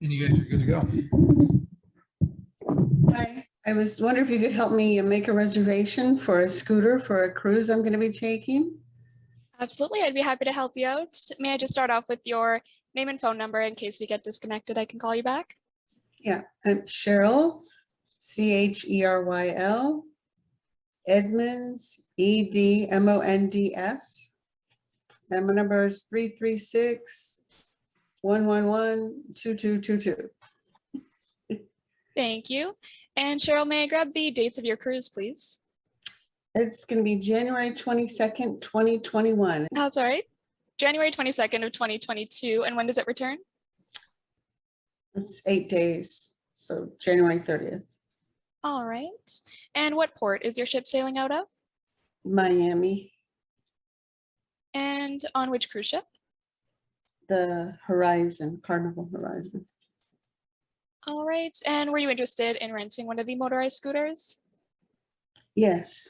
And you guys are good to go. Hi, I was wondering if you could help me make a reservation for a scooter for a cruise I'm going to be taking. Absolutely, I'd be happy to help you out. May I just start off with your name and phone number in case we get disconnected? I can call you back. Yeah, I'm Cheryl, Cheryl, Edmonds, Edmonds. And my number is 336-111-2222. Thank you. And Cheryl, may I grab the dates of your cruise, please? It's going to be January 22nd, 2021. That's all right. January 22nd of 2022. And when does it return? It's 8 days, so January 30th. All right. And what port is your ship sailing out of? Miami. And on which cruise ship? The Horizon, Carnival Horizon. All right. And were you interested in renting one of the motorized scooters? Yes.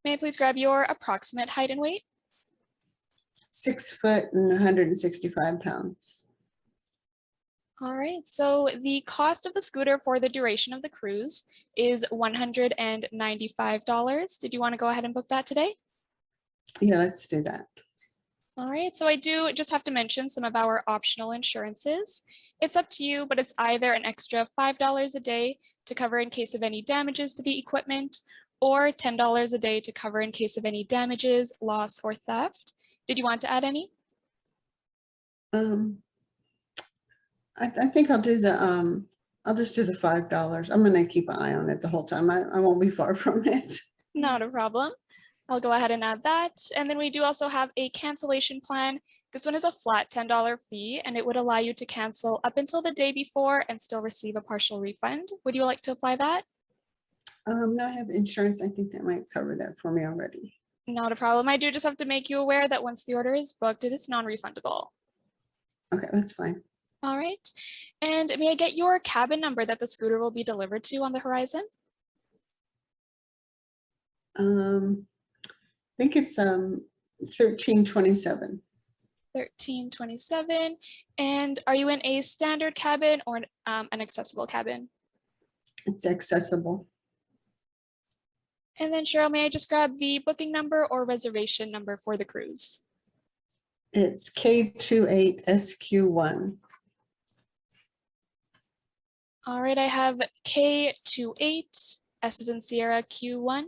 May I please grab your approximate height and weight? 6 foot and 165 pounds. All right, so the cost of the scooter for the duration of the cruise is $195. Did you want to go ahead and book that today? Yeah, let's do that. All right, so I do just have to mention some of our optional insurances. It's up to you, but it's either an extra $5 a day to cover in case of any damages to the equipment, or $10 a day to cover in case of any damages, loss, or theft. Did you want to add any? I think I'll do the I'll just do the $5. I'm gonna keep an eye on it the whole time. I won't be far from it. Not a problem. I'll go ahead and add that. And then we do also have a cancellation plan. This one is a flat $10 fee, and it would allow you to cancel up until the day before and still receive a partial refund. Would you like to apply that? No, I have insurance. I think that might cover that for me already. Not a problem. I do just have to make you aware that once the order is booked, it is non-refundable. Okay, that's fine. All right. And may I get your cabin number that the scooter will be delivered to on the Horizon? I think it's 1327. 1327. And are you in a standard cabin or an accessible cabin? It's accessible. And then Cheryl, may I just grab the booking number or reservation number for the cruise? It's K28SQ1. All right, I have K28, S is in Sierra, Q1.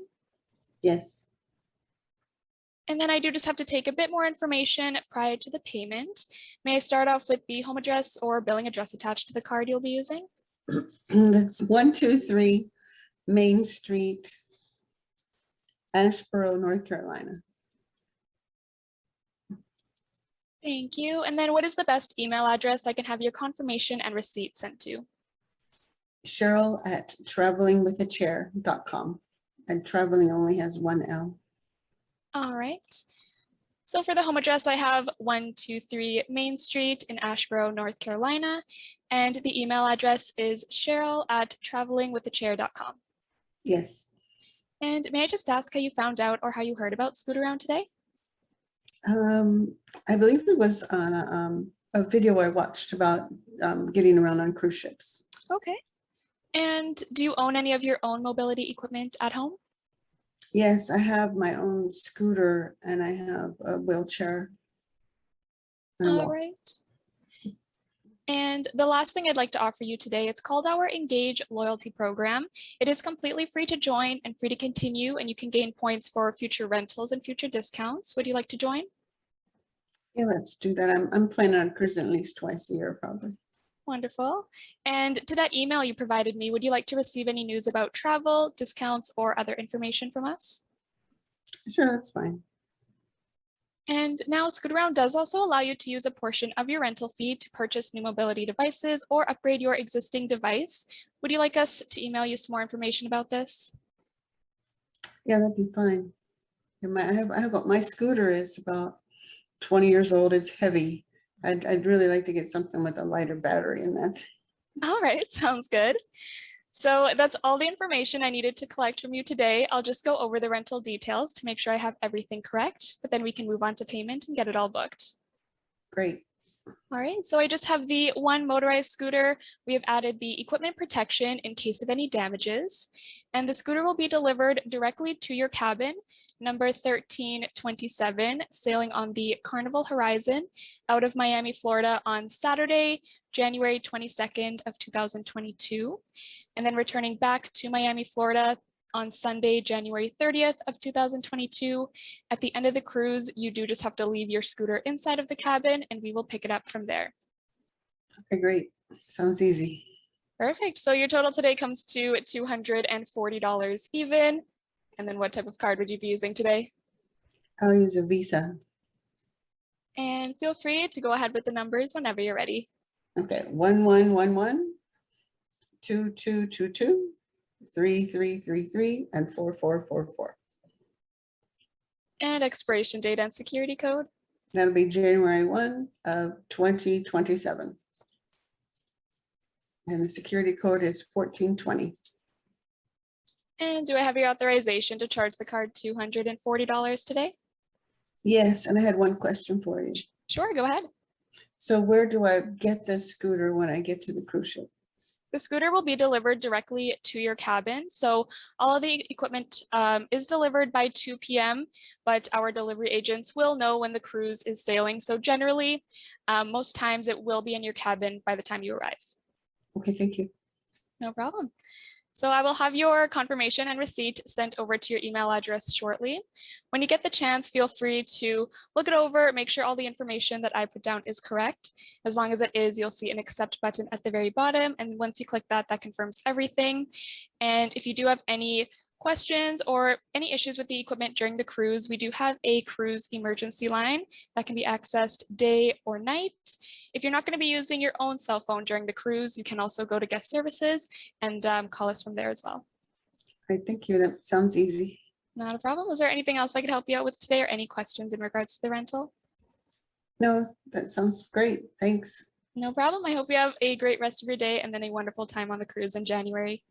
Yes. And then I do just have to take a bit more information prior to the payment. May I start off with the home address or billing address attached to the card you'll be using? That's 123 Main Street, Asheboro, North Carolina. Thank you. And then what is the best email address I can have your confirmation and receipt sent to? Cheryl@travelingwithachair.com. And traveling only has one L. All right. So for the home address, I have 123 Main Street in Asheboro, North Carolina. And the email address is cheryl@travelingwithachair.com. Yes. And may I just ask how you found out or how you heard about Scootaround today? I believe it was on a video I watched about getting around on cruise ships. Okay. And do you own any of your own mobility equipment at home? Yes, I have my own scooter and I have a wheelchair. And a All walker. right. And the last thing I'd like to offer you today, it's called our Engage loyalty program. It is completely free to join and free to continue, and you can gain points for future rentals and future discounts. Would you like to join? Yeah, let's do that. I'm planning on cruising at least twice a year, probably. Wonderful. And to that email you provided me, would you like to receive any news about travel, discounts, or other information from us? Sure, that's fine. And now Scootaround does also allow you to use a portion of your rental fee to purchase new mobility devices or upgrade your existing device. Would you like us to email you some more information about this? Yeah, that'd be fine. And my scooter is about 20 years old. It's heavy. I'd really like to get something with a lighter battery in that. All right, sounds good. So that's all the information I needed to collect from you today. I'll just go over the rental details to make sure I have everything correct, but then we can move on to payment and get it all booked. Great. All right, so I just have the one motorized scooter. We have added the equipment protection in case of any damages, and the scooter will be delivered directly to your cabin, number 1327, sailing on the Carnival Horizon out of Miami, Florida on Saturday, January 22nd of 2022, and then returning back to Miami, Florida on Sunday, January 30th of 2022. At the end of the cruise, you do just have to leave your scooter inside of the cabin and we will pick it up from there. Okay, great. Sounds easy. Perfect. So your total today comes to $240 even. And then what type of card would you be using today? I'll use a Visa. And feel free to go ahead with the numbers whenever you're ready. Okay, 1111, 2222, 3333, and 4444. And expiration date and security code. That'll be January 1 of 2027. And the security code is 1420. And do I have your authorization to charge the card $240 today? Yes, and I had one question for you. Sure, go ahead. So where do I get this scooter when I get to the cruise ship? The scooter will be delivered directly to your cabin. So all of the equipment is delivered by 2 p.m., but our delivery agents will know when the cruise is sailing. So generally, most times it will be in your cabin by the time you arrive. Okay, thank you. No problem. So I will have your confirmation and receipt sent over to your email address shortly. When you get the chance, feel free to look it over, make sure all the information that I put down is correct. As long as it is, you'll see an accept button at the very bottom. And once you click that, that confirms everything. And if you do have any questions or any issues with the equipment during the cruise, we do have a cruise emergency line that can be accessed day or night. If you're not going to be using your own cell phone during the cruise, you can also go to guest services and call us from there as well. All right, thank you. That sounds easy. Not a problem. Was there anything else I could help you out with today or any questions in regards to the rental? No, that sounds great. Thanks. No problem. I hope you have a great rest of your day and then a wonderful time on the cruise in January.